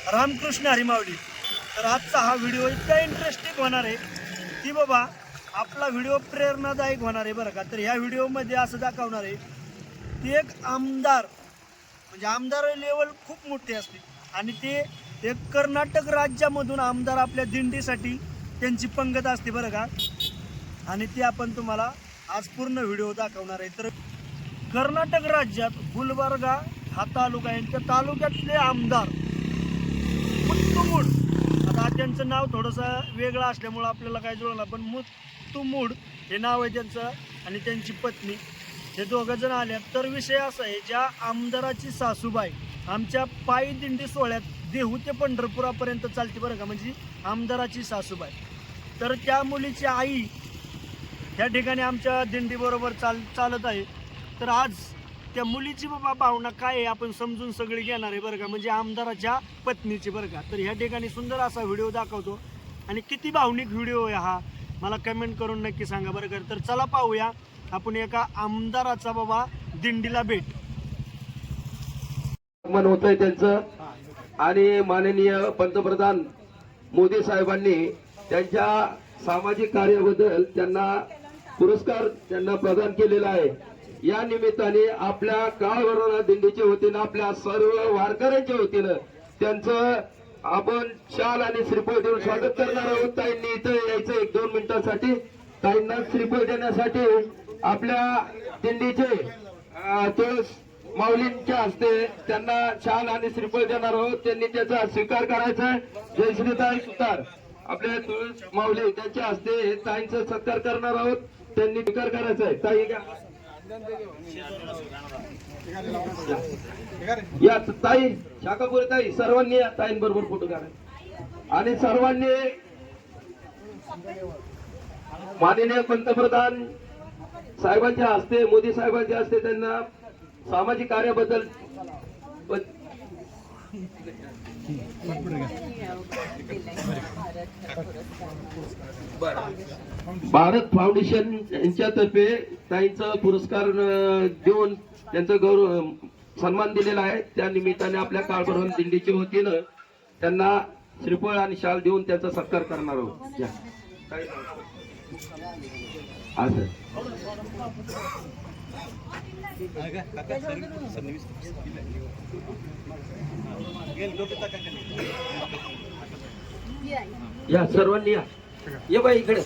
रामकृष्ण हरी माऊली. तर आजचा हा व्हिडिओ इतका इंटरेस्टिंग होणार आहे की बाबा आपला व्हिडिओ प्रेरणादायक होणार आहे बरं का. तर ह्या व्हिडिओमध्ये असं दाखवणार आहे की एक आमदार म्हणजे आमदार लेवल खूप मोठी असते आणि ते एक कर्नाटक राज्यामधून आमदार आपल्या दिंडीसाठी त्यांची पंगत असते बरं का. आणि ते आपण तुम्हाला आज पूर्ण व्हिडिओ दाखवणार आहे. तर कर्नाटक राज्यात गुलबर्गा हा तालुका आहे. त्या तालुक्यातले आमदार मुत्तुमूड, आता त्यांचं नाव थोडंसं वेगळं असल्यामुळं आपल्याला काय जुळलं, पण मुत्तुमूड हे नाव आहे त्यांचं आणि त्यांची पत्नी हे दोघं जण आले. तर विषय असा आहे, ज्या आमदाराची सासूबाई आमच्या पायी दिंडी सोहळ्यात देहू ते पंढरपुरापर्यंत चालते बरं का, म्हणजे आमदाराची सासूबाई. तर त्या मुलीची आई ह्या ठिकाणी आमच्या दिंडीबरोबर चालत आहे. तर आज त्या मुलीची बाबा भावना काय आहे आपण समजून सगळी घेणार आहे बरं का, म्हणजे आमदाराच्या पत्नीची बरं का. तर ह्या ठिकाणी सुंदर असा व्हिडिओ दाखवतो आणि किती भावनिक व्हिडिओ आहे हा, मला कमेंट करून नक्की सांगा बरं का. तर चला पाहूया आपण एका आमदाराचा बाबा दिंडीला भेट. आगमन होतंय त्यांचं आणि माननीय पंतप्रधान मोदी साहेबांनी त्यांच्या सामाजिक कार्याबद्दल त्यांना पुरस्कार त्यांना प्रदान केलेला आहे. या निमित्ताने आपल्या काळभैरवनाथ दिंडीच्या वतीनं आपल्या सर्व वारकऱ्यांच्या वतीनं त्यांचं आपण शाल आणि श्रीफळ देऊन स्वागत करणार आहोत. ताईंनी इथं यायचं 1-2 मिनिटांसाठी. ताईंना श्रीफळ देण्यासाठी आपल्या दिंडीचे तुळस माऊलींच्या हस्ते त्यांना शाल आणि श्रीफळ देणार आहोत. त्यांनी त्याचा स्वीकार करायचा आहे. जय श्रीताई सुतार आपल्या तुळस माऊली त्यांच्या हस्ते ताईंचा सत्कार करणार आहोत. त्यांनी स्वीकार करायचा आहे. ताई या ताई शाखापुरी ताई सर्वांनी या ताईंबरोबर फोटो काढा आणि सर्वांनी माननीय पंतप्रधान साहेबांच्या हस्ते मोदी साहेबांच्या हस्ते त्यांना सामाजिक कार्याबद्दल भारत फाउंडेशन यांच्यातर्फे ताईंचा पुरस्कार देऊन त्यांचा गौरव सन्मान दिलेला आहे. त्या निमित्ताने आपल्या काळभैरवनाथ दिंडीच्या वतीनं त्यांना श्रीफळ आणि शाल देऊन त्यांचा सत्कार करणार आहोत. या सर्वांनी या ये बाई इकडे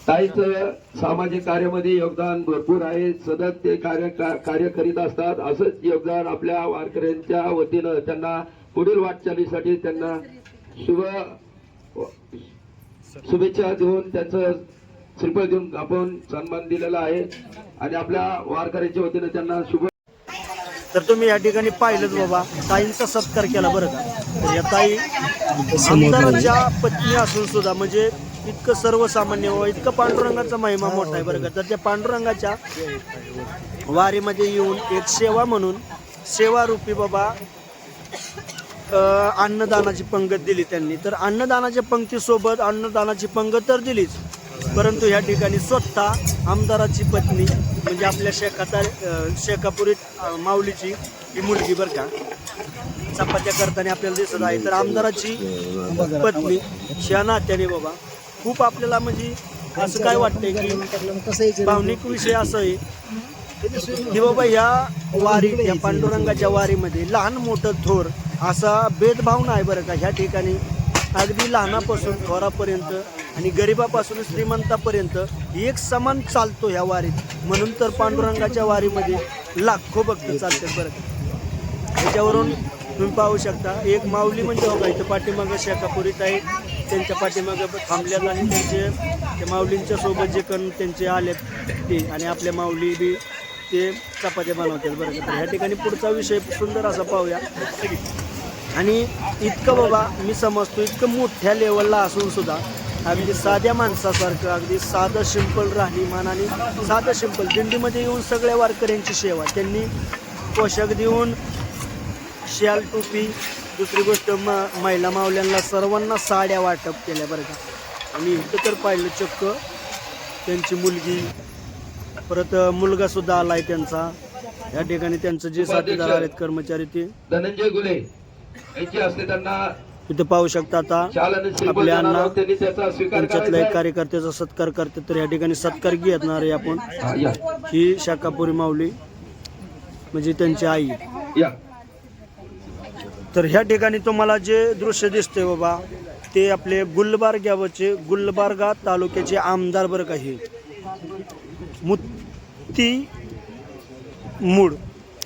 ताईचं सामाजिक कार्यामध्ये योगदान भरपूर आहे. सतत ते कार्य करीत असतात. असंच योगदान आपल्या वारकऱ्यांच्या वतीनं त्यांना पुढील वाटचालीसाठी त्यांना शुभेच्छा देऊन त्यांचं श्रीफळ देऊन आपण सन्मान दिलेला आहे आणि आपल्या वारकऱ्यांच्या वतीनं त्यांना शुभ. तर तुम्ही या ठिकाणी पाहिलंच बाबा ताईंचा सत्कार केला बरं का. तर या ताई आमदाराच्या पत्नी असून सुद्धा म्हणजे इतकं सर्वसामान्य व इतकं पांडुरंगाचा महिमा मोठा आहे बरं का. तर त्या पांडुरंगाच्या वारीमध्ये येऊन एक सेवा म्हणून सेवारूपी बाबा अन्नदानाची पंगत दिली त्यांनी. तर अन्नदानाच्या पंक्तीसोबत अन्नदानाची पंगत तर दिलीच, परंतु ह्या ठिकाणी स्वतः आमदाराची पत्नी म्हणजे आपल्या शेकापुरी माऊलीची ही मुलगी बरं का चपात्या करताना आपल्याला दिसत आहे. तर आमदाराची पत्नी ह्या नात्याने बाबा खूप आपल्याला म्हणजे असं काय वाटतंय की भावनिक विषय असं आहे की बाबा ह्या वारीत या पांडुरंगाच्या वारीमध्ये लहान मोठं थोर असा भेदभाव नाही बरं का. ह्या ठिकाणी अगदी लहानापासून थोरापर्यंत आणि गरिबापासून श्रीमंतापर्यंत एक समान चालतो ह्या वारीत. म्हणून तर पांडुरंगाच्या वारीमध्ये लाखो भक्त चालतात बरं का. ह्याच्यावरून तुम्ही पाहू शकता एक माऊली म्हणजे बघा इथं पाठीमागं शेकापुरीत आहे, त्यांच्या पाठीमागं थांबल्यात आणि त्या माऊलींच्या सोबत जे कण त्यांचे आलेत ते आणि आपल्या माऊली बी ते चपात्या बनवतात बरं का. तर ह्या ठिकाणी पुढचा विषय सुंदर असा पाहूया. आणि इतकं बाबा मी समजतो इतकं मोठ्या लेवलला असून सुद्धा अगदी साध्या माणसासारखं अगदी साधं सिंपल राहणीमान आणि साधं सिंपल दिंडीमध्ये येऊन सगळ्या वारकऱ्यांची सेवा त्यांनी पोशाख देऊन शाल टोपी दुसरी गोष्ट महिला माऊल्यांना सर्वांना साड्या वाटप केल्या बरं का. आणि इथं तर पाहिलं चक्क त्यांची मुलगी, परत मुलगा सुद्धा आलाय त्यांचा. या ठिकाणी त्यांचं जे साथीदार आहेत कर्मचारी ते धनंजय गुले यांची असते, त्यांना इथं पाहू शकता. आता आपले अण्णा त्यांनी त्याचा स्वीकार त्यांच्यातल्या एक कार्यकर्त्याचा सत्कार करते. तर या ठिकाणी सत्कार घेणार आहे आपण. ही शाकापुरी माऊली म्हणजे त्यांची आई. तर ह्या ठिकाणी तुम्हाला जे दृश्य दिसतंय बाबा, ते आपले गुलबर्गा तालुक्याचे आमदार बरं का, हे मुत्ती मूड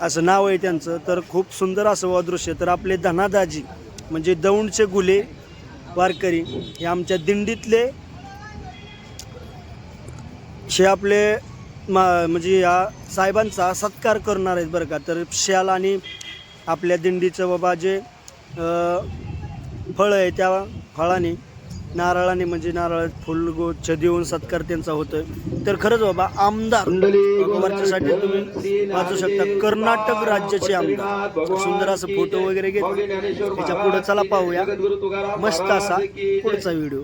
असं नाव आहे त्यांचं. तर खूप सुंदर असं दृश्य. तर आपले धनादाजी म्हणजे दौंडचे गुले वारकरी हे आमच्या दिंडीतले हे आपले म्हणजे या साहेबांचा सत्कार करणार आहेत बरं का. तर शाल आणि आपल्या दिंडीचं बाबा जे फळ आहे त्या फळाने नारळाने म्हणजे नारळ फुलगुच्छ देऊन सत्कार त्यांचा होतोय. तर खरंच बाबा आमदार वरच्यासाठी तुम्ही वाचू शकता, कर्नाटक राज्याचे आमदार. सुंदर असं फोटो वगैरे घेत त्याच्या पुढे चला पाहूया मस्त असा पुढचा व्हिडिओ.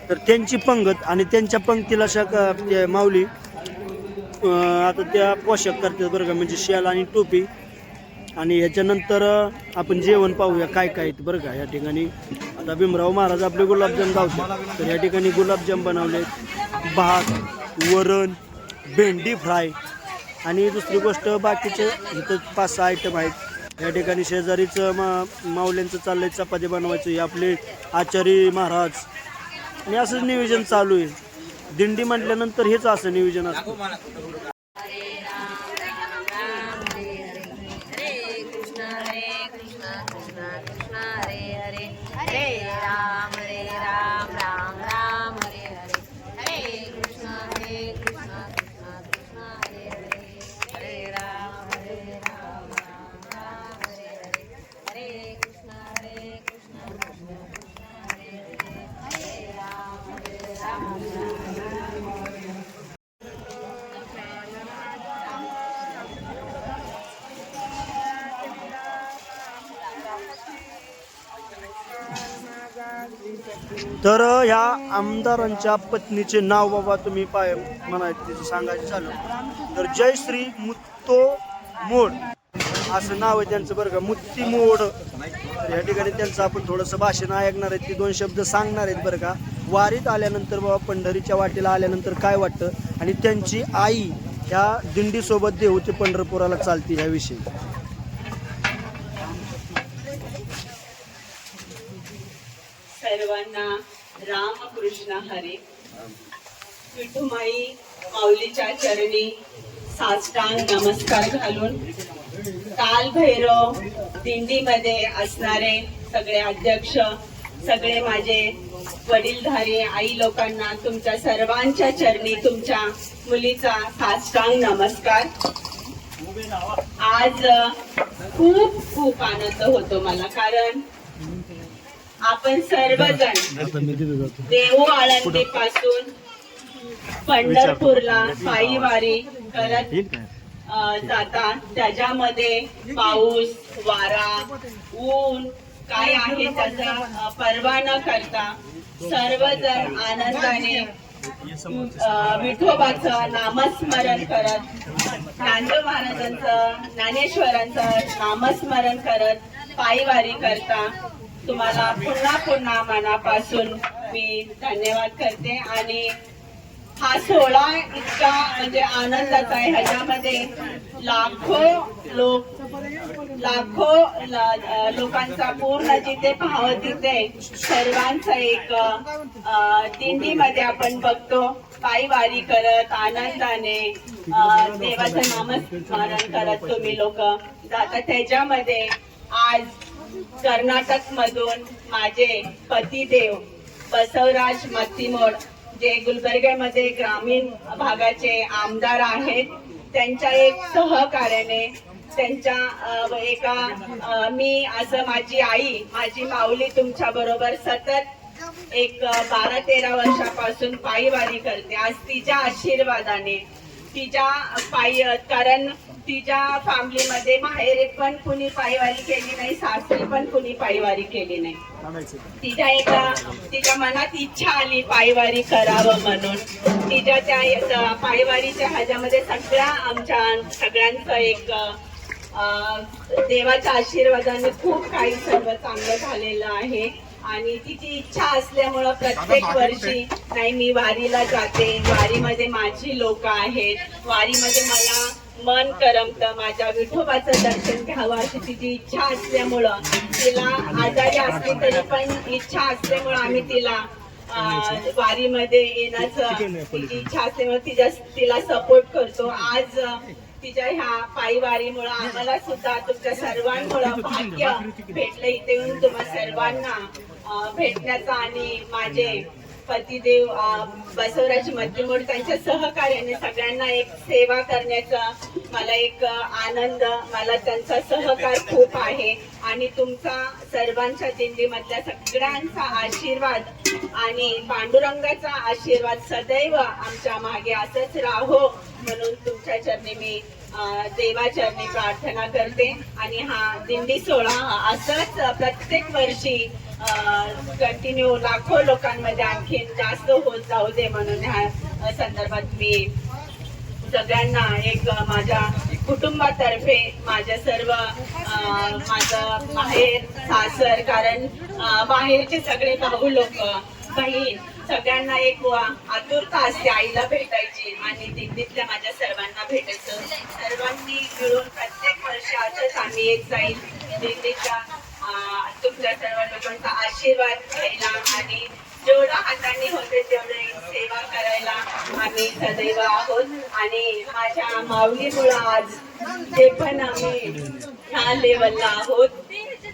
तर त्यांची पंगत आणि त्यांच्या पंक्तीला ते माऊली आता त्या पोशाख करतात बरं का, म्हणजे शाल आणि टोपी. आणि ह्याच्यानंतर आपण जेवण पाहूया काय काय बरं का. या ठिकाणी आता भीमराव महाराज आपले गुलाबजाम गावतात. तर या ठिकाणी गुलाबजाम बनवले, भात, वरण, भेंडी फ्राय आणि दुसरी गोष्ट बाकीचे इथं 5-6 आयटम आहेत. या ठिकाणी शेजारीचं माऊल्यांचं चाललंय चपाती बनवायचं. हे आपले आचारी महाराज आणि असं नियोजन चालू आहे. दिंडी म्हटल्यानंतर हेच असं नियोजन असतं. तर ह्या आमदारांच्या पत्नीचे नाव बाबा तुम्ही म्हणायचं तिचं सांगायचं झालं तर जयश्री मुत्तो मोड असं नाव आहे त्यांचं बरं का, मुत्ती मोड. तर या ठिकाणी त्यांचं आपण थोडंसं भाषण ऐकणार आहेत, ती 2 शब्द सांगणार आहेत बरं का. वारीत आल्यानंतर बाबा पंढरीच्या वाटेला आल्यानंतर काय वाटतं आणि त्यांची आई ह्या दिंडीसोबत देव ते पंढरपुराला चालते ह्याविषयी. सर्वांना रामकृष्ण हरी. विठुमाई माऊलीच्या चरणी साष्टांग नमस्कार घालून काल भैरव दिंडीमध्ये असणारे सगळे अध्यक्ष, सगळे माझे वडीलधारी आई लोकांना तुमच्या सर्वांच्या चरणी तुमच्या मुलीचा साष्टांग नमस्कार. आज खूप खूप आनंद होतो मला, कारण आपण सर्वजण देहू आळंदी पासून पंढरपूरला पायी वारी करत जातात. त्याच्यामध्ये पाऊस, वारा, ऊन काय आहे त्याचा पर्वा न करता सर्वजण आनंदाने विठोबाचं नामस्मरण करत, ज्ञानदेव महाराजांचं, ज्ञानेश्वरांचं नामस्मरण करत पायी वारी करता. तुम्हाला पुन्हा पुन्हा मनापासून मी धन्यवाद करते. आणि हा सोहळा इतका म्हणजे आनंदाचा आहे, ह्याच्यामध्ये लाखो लोकांचा पूर्ण जिथे पाहावं तिथे सर्वांचा एक दिंडीमध्ये आपण बघतो पायी वारी करत आनंदाने देवाचं नामस्मरण करत तुम्ही लोक जाता. त्याच्यामध्ये आज कर्नाटक मधून माझे पतिदेव बसवराज मत्तीमोड जे गुलबर्ग्यामध्ये ग्रामीण भागाचे आमदार आहेत, त्यांच्या एक सहकार्याने त्यांच्या मी असं माझी आई माझी माऊली तुमच्या बरोबर सतत एक 12-13 वर्षापासून पायीवारी करते. आज तिच्या आशीर्वादाने तिच्या पायी, कारण तिच्या फॅमिलीमध्ये माहेरी पण कुणी पायीवारी केली नाही, सासरी पण कुणी पायीवारी केली नाही. तिच्या मनात इच्छा आली पायीवारी करावं म्हणून. तिच्या त्या पायीवारीच्या ह्याच्यामध्ये आमच्या सगळ्यांचं एक देवाच्या आशीर्वादाने खूप काही सर्व चांगलं झालेलं आहे. आणि तिची इच्छा असल्यामुळं प्रत्येक वर्षी नाही मी वारीला जाते, वारीमध्ये माझी लोक आहेत, वारीमध्ये मला मन करमतं, माझ्या विठोबाचं दर्शन घ्यावं अशी तिची इच्छा असल्यामुळं, तिला आजारी असली तरी पण इच्छा असल्यामुळं आम्ही तिला वारीमध्ये येण्याचं तिची इच्छा असल्यामुळे तिला सपोर्ट करतो. आज तिच्या ह्या पायीवारीमुळं आम्हाला सुद्धा तुमच्या सर्वांमुळं भाग्य भेटलं इथे येऊन तुम्हा सर्वांना भेटण्याचा. आणि माझे पतिदेव बसवराज मध्यमोड त्यांच्या सहकार्याने सगळ्यांना एक सेवा करण्याचा मला एक आनंद, मला त्यांचा सहकार खूप आहे. आणि तुमचा सर्वांच्या दिंडीमधल्या सगळ्यांचा आशीर्वाद आणि पांडुरंगाचा आशीर्वाद सदैव आमच्या मागे असंच राहो म्हणून तुमच्या चरणी मी देवाचरणी प्रार्थना करते. आणि हा दिंडी सोहळा असंच प्रत्येक वर्षी कंटिन्यू लाखो लोकांमध्ये आणखीन जास्त होत जाऊ दे म्हणून ह्या संदर्भात मी सगळ्यांना एक माझ्या कुटुंबातर्फे माझ्या सर्व माझं माहेर सासर, कारण माहेरचे सगळे भाऊ लोक बहीण सगळ्यांना एक आतुरता असते आईला भेटायची आणि दिंडीतल्या माझ्या सर्वांना भेटायचं. सर्वांनी मिळून प्रत्येक वर्षी असंच आम्ही येत जाईल दिंडीच्या तुमच्या सर्व लोकांचा आशीर्वाद घ्यायला आणि जेवढा हाताने होते तेवढे सेवा करायला आम्ही सदैव आहोत. आणि माझ्या माऊलीमुळं आज जे पण आम्ही ह्या लेवलला आहोत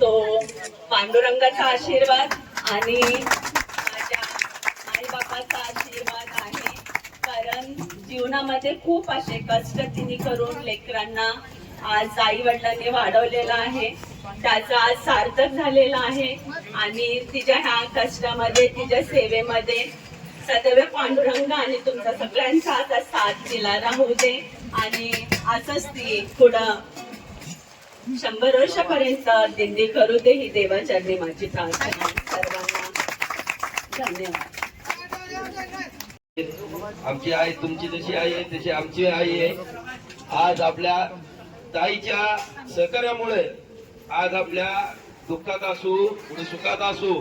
तो पांडुरंगाचा आशीर्वाद आणि माझ्या आईबापाचा आशीर्वाद आहे. कारण जीवनामध्ये खूप असे कष्ट तिने करून लेकरांना आज आई वडिलांनी वाढवलेलं आहे, त्याचं आज सार्थक झालेलं आहे. आणि तिच्या ह्या कष्टामध्ये तिच्या सेवेमध्ये सदैव पांडुरंग आणि तुमचा सगळ्यांचा आता साथ दिला राहू दे. आणि असंच ती पुढं 100 वर्षापर्यंत दिंडी करू दे ही देवाचरणी माझी प्रार्थना. सर्वांना धन्यवाद. आमची आई तुमची जशी आई आहे तशी आमची आई आहे. आज आपल्या ताईच्या सहकार्यामुळे आज आपल्या दुःखात असू सुखात असू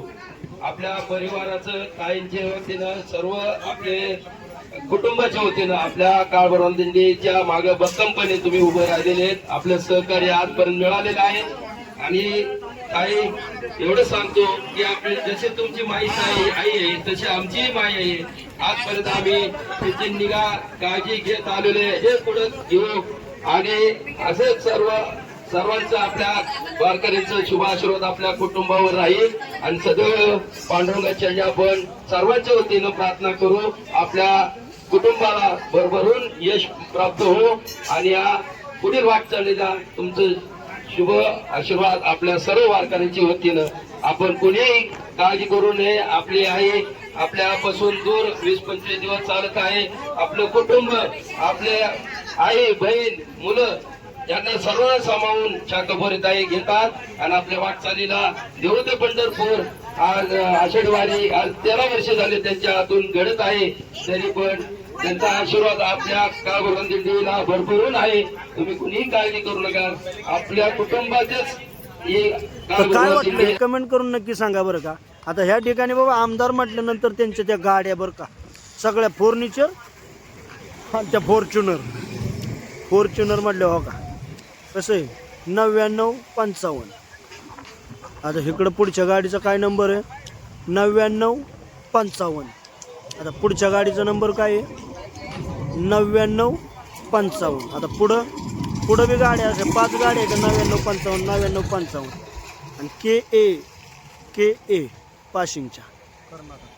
आपल्या परिवाराचं ताईंच्या वतीनं सर्व आपले कुटुंबाच्या वतीनं आपल्या काळभैरव दिंडीच्या मागे भक्कमपणे तुम्ही उभे राहिलेले आहेत. आपलं सहकार्य आजपर्यंत मिळालेलं आहे. आणि ताई एवढं सांगतो की आपले जसे तुमची माई आई आहे तशी आमचीही माई आहे. आजपर्यंत आम्ही त्याची निगा काळजी घेत आलेले हे पुढे घेऊ आणि असंच सर्वांचं आपल्या वारकऱ्यांचं शुभ आशीर्वाद आपल्या कुटुंबावर राहील. आणि सदैव पांडुरंगाच्या आपण सर्वांच्या वतीनं प्रार्थना करू आपल्या कुटुंबाला भरभरून यश प्राप्त हो आणि या पुढील वाटचालीला तुमचं शुभ आशीर्वाद आपल्या सर्व वारकऱ्यांच्या वतीनं. आपण कुणीही काळजी करू नये. आपली आई आपल्यापासून दूर 20-25 दिवस चालत आहे. आपलं कुटुंब आपले आई बहीण मुलं यांना सर्वांना सामावून शाकाभरीत आई घेतात आणि आपल्या वाटचालीला देऊ ते पंढरपूर आज आषाढी वारी आज 13 वर्ष झाले त्यांच्या हातून घडत आहे. तरी पण त्यांचा आशीर्वाद आपल्या काळभैरव दिंडीला भरभरून आहे. तुम्ही कुणीही काळजी करू नका. आपल्या कुटुंबाचेच काय वाटलं कमेंट करून नक्की सांगा बरं का. आता ह्या ठिकाणी बाबा आमदार म्हटल्यानंतर त्यांच्या त्या गाड्या बरं का सगळ्या फर्निचर आणि त्या फॉर्च्युनर म्हटल्या हो का कसं आहे 9955. आता इकडं पुढच्या गाडीचा काय नंबर आहे 9955. आता पुढच्या गाडीचा नंबर काय आहे 9955. आता पुढं बी गाड्या असे 5 गाड्या आहेत 9955 9955 आणि के ए पाशिंगच्या कर्नाटक.